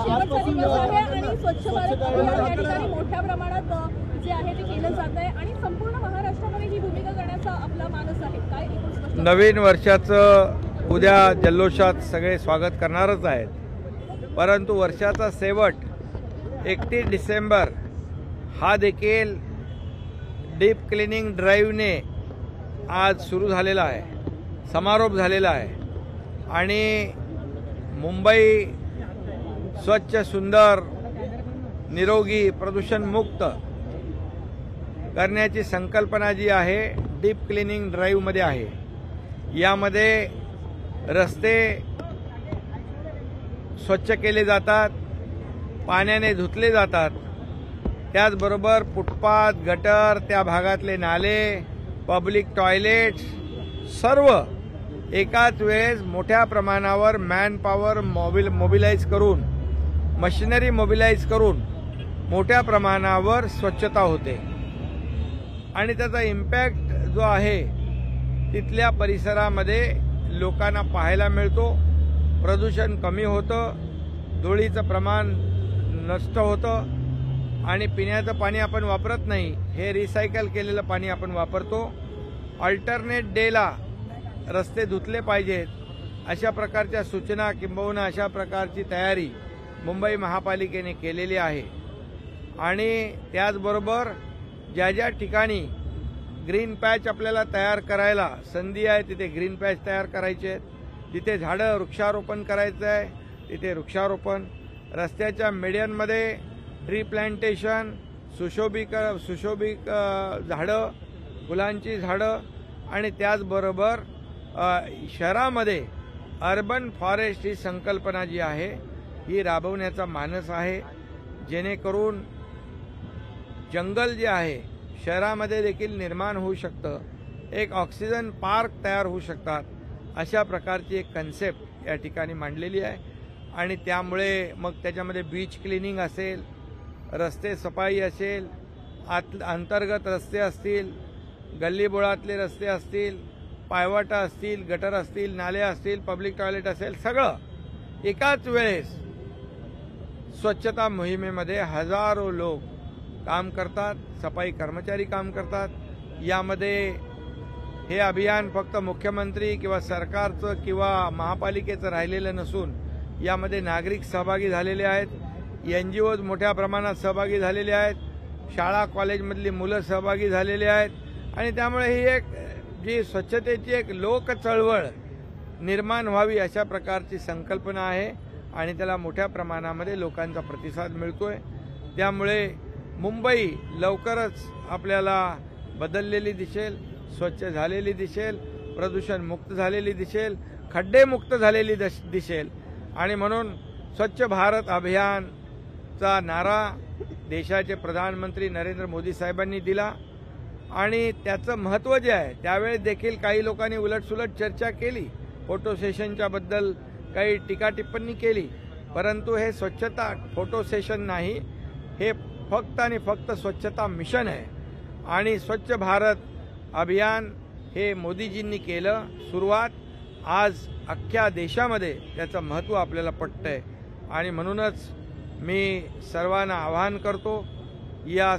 शेवटचा दिवस आहे आणि स्वच्छ भारत अभियान या ठिकाणी मोठ्या प्रमाणात जे आहे ते केलं जात आहे आणि संपूर्ण महाराष्ट्रामध्ये ही भूमिका करण्याचा आपला मानस आहे. काय एकूण स्पष्ट नवीन वर्षाचं उद्या जल्लोषात सगळे स्वागत करणारच आहेत, परंतु वर्षाचा शेवट 31 डिसेंबर हा देखील डीप क्लिनिंग ड्राईव्हने आज सुरू झालेला आहे, समारोप झालेला आहे आणि मुंबई स्वच्छ, सुंदर, निरोगी, प्रदूषणमुक्त करण्याची संकल्पना जी आहे डीप क्लिनिंग ड्राईव्हमध्ये आहे. यामध्ये रस्ते स्वच्छ केले जातात, पाण्याने धुतले जातात, त्याचबरोबर फुटपाथ, गटर, त्या भागातले नाले, पब्लिक टॉयलेट्स सर्व एकाच वेळेस मोठ्या प्रमाणावर मॅन पॉवर मोबिलाइज करून, मशिनरी मोबिलाइज करून मोठ्या प्रमाणावर स्वच्छता होते आणि त्याचा इम्पॅक्ट जो आहे तिथल्या परिसरामध्ये लोकांना पाहायला मिळतो. प्रदूषण कमी होतं, धुळीचं प्रमाण नष्ट होतं आणि पिण्याचं पाणी आपण वापरत नाही, हे रिसायकल केलेलं पाणी आपण वापरतो. अल्टरनेट डेला रस्ते धुतले पाहिजेत अशा प्रकारच्या सूचना किंबहुना अशा प्रकारची तयारी मुंबई महापालिकेने केलेली आहे आणि त्याचबरोबर ज्या ज्या ठिकाणी ग्रीन पॅच आपल्याला तयार करायला संधी आहे तिथे ग्रीन पॅच तयार करायचे आहेत, जिथे झाडं वृक्षारोपण करायचं आहे तिथे वृक्षारोपण, रस्त्याच्या मीडियनमध्ये ट्री प्लांटेशन, सुशोभिक झाडं, फुलांची झाडं आणि त्याचबरोबर शहरामध्ये अर्बन फॉरेस्ट ही संकल्पना जी आहे ही राबवण्याचा मानस आहे, जेणेकरून जंगल जे आहे शहरामध्ये देखील निर्माण होऊ शकतं, एक ऑक्सिजन पार्क तयार होऊ शकतात, अशा प्रकारची एक कन्सेप्ट या ठिकाणी मांडलेली आहे आणि त्यामुळे मग त्याच्यामध्ये बीच क्लिनिंग असेल, रस्ते सफाई असेल, अंतर्गत रस्ते असतील, गल्लीबोळातले रस्ते असतील, पायवाटा असतील, गटर असतील, नाले असतील, पब्लिक टॉयलेट असेल, सगळं एकाच वेळेस स्वच्छता मोहिमेमध्ये हजारो लोक काम करतात, सफाई कर्मचारी काम करतात. यामध्ये हे अभियान फक्त मुख्यमंत्री किंवा सरकारचं किंवा महापालिकेचं राहिलेलं नसून यामध्ये नागरिक सहभागी झालेले आहेत, NGOज मोठ्या प्रमाणात सहभागी झालेले आहेत, शाळा कॉलेजमधली मुलं सहभागी झालेली आहेत आणि त्यामुळे ही एक जी स्वच्छतेची एक लोक चळवळ निर्माण व्हावी अशा प्रकारची संकल्पना आहे आणि त्याला मोठ्या प्रमाणामध्ये लोकांचा प्रतिसाद मिळतोय. त्यामुळे मुंबई लवकरच आपल्याला बदललेली दिसेल, स्वच्छ झालेली दिसेल, प्रदूषण मुक्त झालेली दिसेल, खड्डे मुक्त झालेली दिसेल आणि म्हणून स्वच्छ भारत अभियानचा नारा देशाचे प्रधानमंत्री नरेंद्र मोदी साहेबांनी दिला आणि त्याचं महत्त्व जे आहे त्यावेळेस देखील काही लोकांनी उलटसुलट चर्चा केली, फोटो सेशनच्या बद्दल काही टीका टिप्पणी केली, परंतु हे स्वच्छता फोटो सेशन नाही, हे फक्त आणि फक्त स्वच्छता मिशन आहे आणि स्वच्छ भारत अभियान हे मोदीजींनी केलं सुरुवात, आज अख्ख्या देशामध्ये त्याचं महत्त्व आपल्याला पटतंय आणि म्हणूनच मी सर्वांना आवाहन करतो या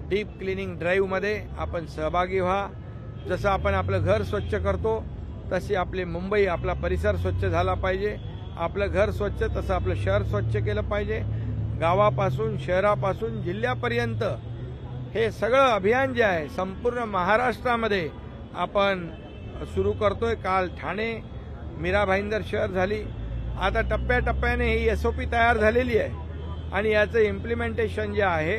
डीप क्लिनिंग ड्राईव्हमध्ये आपण सहभागी व्हा. जसं आपण आपलं घर स्वच्छ करतो तशी आपली मुंबई, आपला परिसर स्वच्छ झाला पाहिजे, आपलं घर स्वच्छ तसं आपलं शहर स्वच्छ केलं पाहिजे, गावापासून शहरापासून जिल्ह्यापर्यंत हे सगळं अभियान जे आहे संपूर्ण महाराष्ट्रामध्ये आपण सुरू करतोय. काल ठाणे, मीरा भाईंदर शहर झाली, आता टप्प्याटप्प्याने ही SOP तयार झालेली आहे आणि याचं इम्प्लिमेंटेशन जे आहे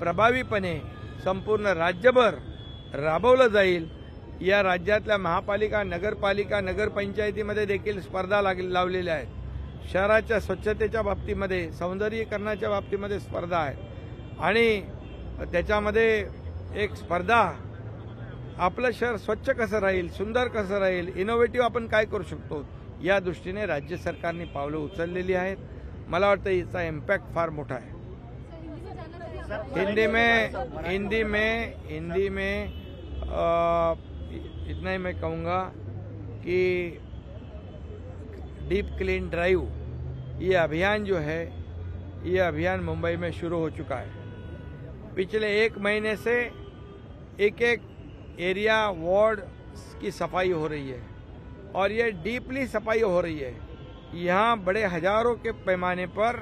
प्रभावीपणे संपूर्ण राज्यभर राबवलं जाईल. या राज्यातल्या महापालिका, नगरपालिका, नगरपंचायतीमध्ये देखील स्पर्धा लावलेल्या आहेत. शहराच्या स्वच्छतेच्या बाबतीमध्ये, सौंदर्यीकरणाच्या बाबतीमध्ये स्पर्धा आहे आणि त्याच्यामध्ये एक स्पर्धा आपलं शहर स्वच्छ कसं राहील, सुंदर कसं राहील, इनोव्हेटिव्ह आपण काय करू शकतो या दृष्टीने राज्य सरकारने पावलं उचललेली आहेत. मला वाटतं याचा इम्पॅक्ट फार मोठा आहे. हिंदी में इतना ही मैं कहूँगा कि डीप क्लीन ड्राइव ये अभियान जो है ये अभियान मुंबई में शुरू हो चुका है। पिछले 1 महीने से एक एरिया वार्ड की सफाई हो रही है और ये डीपली सफाई हो रही है। यहाँ बड़े हजारों के पैमाने पर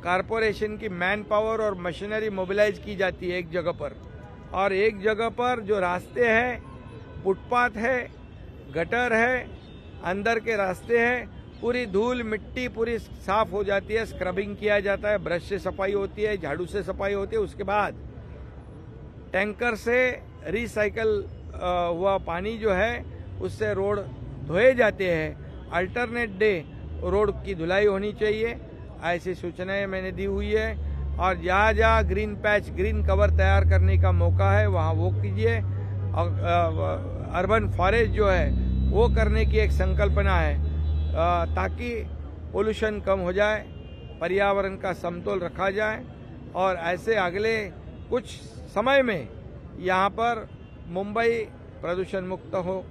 कारपोरेशन की मैन पावर और मशीनरी मोबिलाइज की जाती है एक जगह पर, और एक जगह पर जो रास्ते हैं, फुटपाथ है, गटर है, अंदर के रास्ते हैं, पूरी धूल मिट्टी पूरी साफ हो जाती है, स्क्रबिंग किया जाता है, ब्रश से सफाई होती है, झाड़ू से सफाई होती है। उसके बाद टैंकर से रिसाइकल हुआ पानी जो है उससे रोड धोए जाते हैं। अल्टरनेट डे रोड की धुलाई होनी चाहिए, ऐसी सूचनाएं मैंने दी हुई है। और जहाँ जहाँ ग्रीन पैच, ग्रीन कवर तैयार करने का मौका है वहाँ वो कीजिए। अर्बन फॉरेस्ट जो है वो करने की एक संकल्पना है, ताकि पोल्यूशन कम हो जाए, पर्यावरण का समतोल रखा जाए और ऐसे अगले कुछ समय में यहाँ पर मुंबई प्रदूषण मुक्त हो,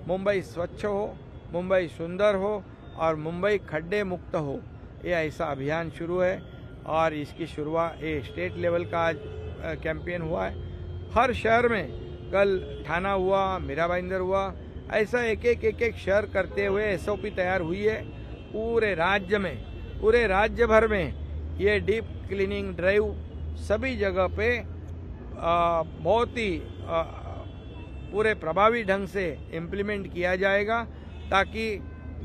मुंबई स्वच्छ हो, मुंबई सुंदर हो और मुंबई खड्डे मुक्त हो। ये ऐसा अभियान शुरू है और इसकी शुरुआत ये स्टेट लेवल का आज कैंपेन हुआ है। हर शहर में कल ठाणा हुआ, मीरा भाईंदर हुआ, ऐसा एक शहर करते हुए एसओपी तैयार हुई है। पूरे राज्य में, पूरे राज्य भर में ये डीप क्लीनिंग ड्राइव सभी जगह पे बहुत ही पूरे प्रभावी ढंग से इम्प्लीमेंट किया जाएगा, ताकि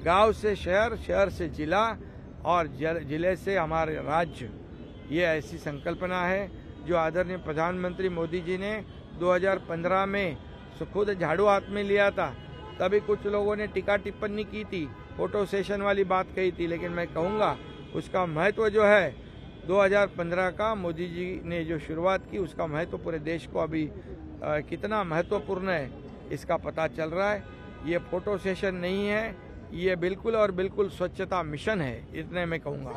गांव से शहर, शहर से जिला और जिले से हमारे राज्य, ये ऐसी संकल्पना है जो आदरणीय प्रधानमंत्री मोदी जी ने 2015 में खुद झाड़ू हाथ में लिया था। तभी कुछ लोगों ने टीका टिप्पणी की थी, फोटो सेशन वाली बात कही थी, लेकिन मैं कहूँगा उसका महत्व जो है 2015 का मोदी जी ने जो शुरुआत की उसका महत्व पूरे देश को अभी कितना महत्वपूर्ण है इसका पता चल रहा है। ये फोटो सेशन नहीं है, ये बिल्कुल और बिल्कुल स्वच्छता मिशन है, इतने मैं कहूँगा।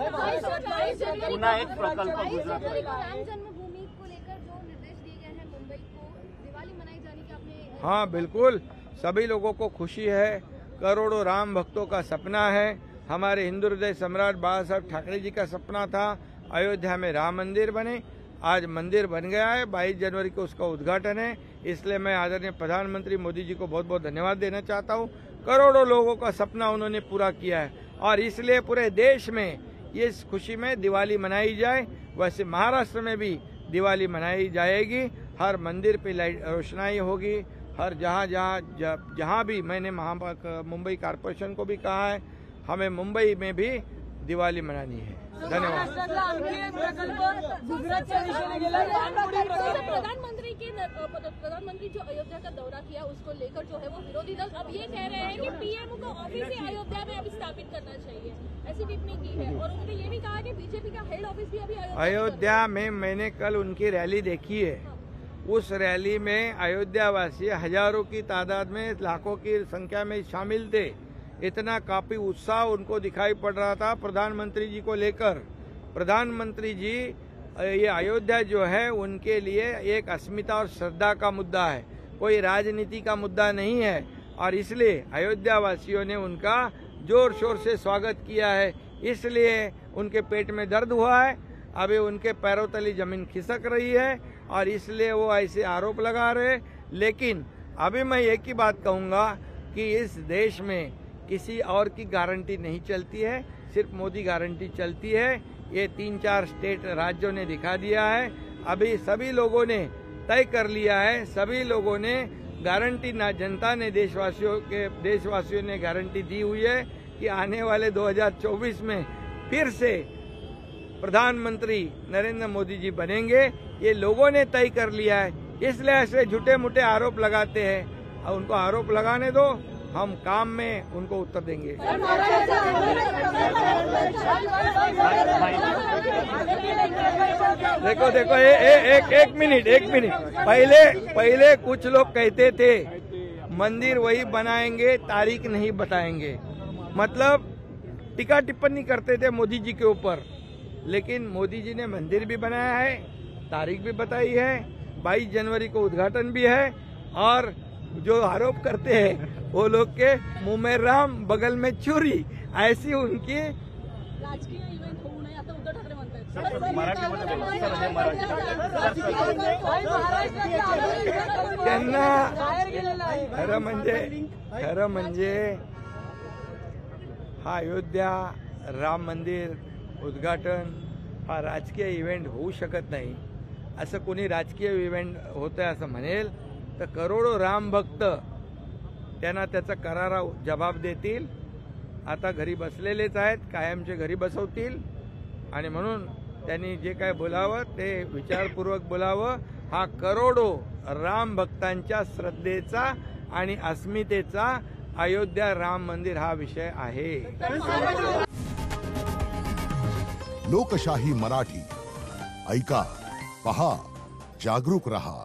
पुनः एक प्रकल्प राम जन्मभूमि को लेकर जो निर्देश दिए गए हैं मुंबई को दिवाली मनाई जाने की आपने। हाँ बिल्कुल, सभी लोगों को खुशी है, करोड़ों राम भक्तों का सपना है। हमारे हिंदू हृदय सम्राट बाबा साहब ठाकरे जी का सपना था अयोध्या में राम मंदिर बने, आज मंदिर बन गया है। 22 जनवरी को उसका उद्घाटन है, इसलिए मैं आदरणीय प्रधानमंत्री मोदी जी को बहुत बहुत धन्यवाद देना चाहता हूँ। करोड़ों लोगों का सपना उन्होंने पूरा किया है और इसलिए पूरे देश में इस खुशी में दिवाली मनाई जाए। वैसे महाराष्ट्र में भी दिवाली मनाई जाएगी, हर मंदिर पे लाइट रोशनाई होगी, हर जहाँ भी मैंने मुंबई कारपोरेशन को भी कहा है, हमें मुंबई में भी दिवाली मनानी है। धन्यवाद। प्रधानमंत्री जो अयोध्या का दौरा किया उसको लेकर जो है वो विरोधी दल अब ये कह रहे हैं कि पीएम को ऑफिस ही अयोध्या में अभी स्थापित करना चाहिए, ऐसी टिप्पणी की है। और उन्होंने ये भी कहा कि बीजेपी का हेड ऑफिस भी अभी अयोध्या में। मैंने कल उनकी रैली देखी है, उस रैली में अयोध्यावासी हजारों की तादाद में, लाखों की संख्या में शामिल थे। इतना काफी उत्साह उनको दिखाई पड़ रहा था प्रधानमंत्री जी को लेकर। प्रधानमंत्री जी, ये अयोध्या जो है उनके लिए एक अस्मिता और श्रद्धा का मुद्दा है, कोई राजनीति का मुद्दा नहीं है। और इसलिए अयोध्या वासियों ने उनका जोर शोर से स्वागत किया है, इसलिए उनके पेट में दर्द हुआ है, अभी उनके पैरों तले जमीन खिसक रही है और इसलिए वो ऐसे आरोप लगा रहे। लेकिन अभी मैं एक ही बात कहूँगा कि इस देश में किसी और की गारंटी नहीं चलती है, सिर्फ मोदी गारंटी चलती है। ये 3-4 स्टेट राज्यों ने दिखा दिया है। अभी सभी लोगों ने तय कर लिया है, सभी लोगों ने गारंटी, ना जनता ने, देशवासियों ने गारंटी दी हुई है कि आने वाले 2024 में फिर से प्रधानमंत्री नरेंद्र मोदी जी बनेंगे। ये लोगों ने तय कर लिया है, इसलिए ऐसे झूठे मूठे आरोप लगाते हैं। और उनको आरोप लगाने दो, हम काम में उनको उत्तर देंगे। देखो एक मिनट पहले कुछ लोग कहते थे मंदिर वही बनाएंगे, तारीख नहीं बताएंगे, मतलब टीका टिप्पणी करते थे मोदी जी के ऊपर। लेकिन मोदी जी ने मंदिर भी बनाया है, तारीख भी बताई है, 22 जनवरी को उद्घाटन भी है। और जो आरोप करते हैं वो लोग के मुंह में राम, बगल में चूरी, ऐसी उनकी राजकीय इव्हेंट होऊ नये आता उद्धव ठाकरे म्हणतात. मराठीमध्ये बोला. सर, हे मराठी. त्यांना खरं म्हणजे हा अयोध्या राम मंदिर उद्घाटन हा राजकीय इव्हेंट होऊ शकत नाही. असं कोणी राजकीय इव्हेंट होतंय असं म्हणेल तर करोडो राम भक्त त्यांना त्याचा करारा जबाब देतील. आता घरी बसलेलेच आहेत, कायमचे घरी बसवतील आणि म्हणून त्यांनी जे काय बोलावं ते विचारपूर्वक बोलावं. हा करोडो राम भक्तांच्या श्रद्धेचा आणि अस्मितेचा अयोध्या राम मंदिर हा विषय आहे. लोकशाही मराठी ऐका, पहा, जागरूक रहा.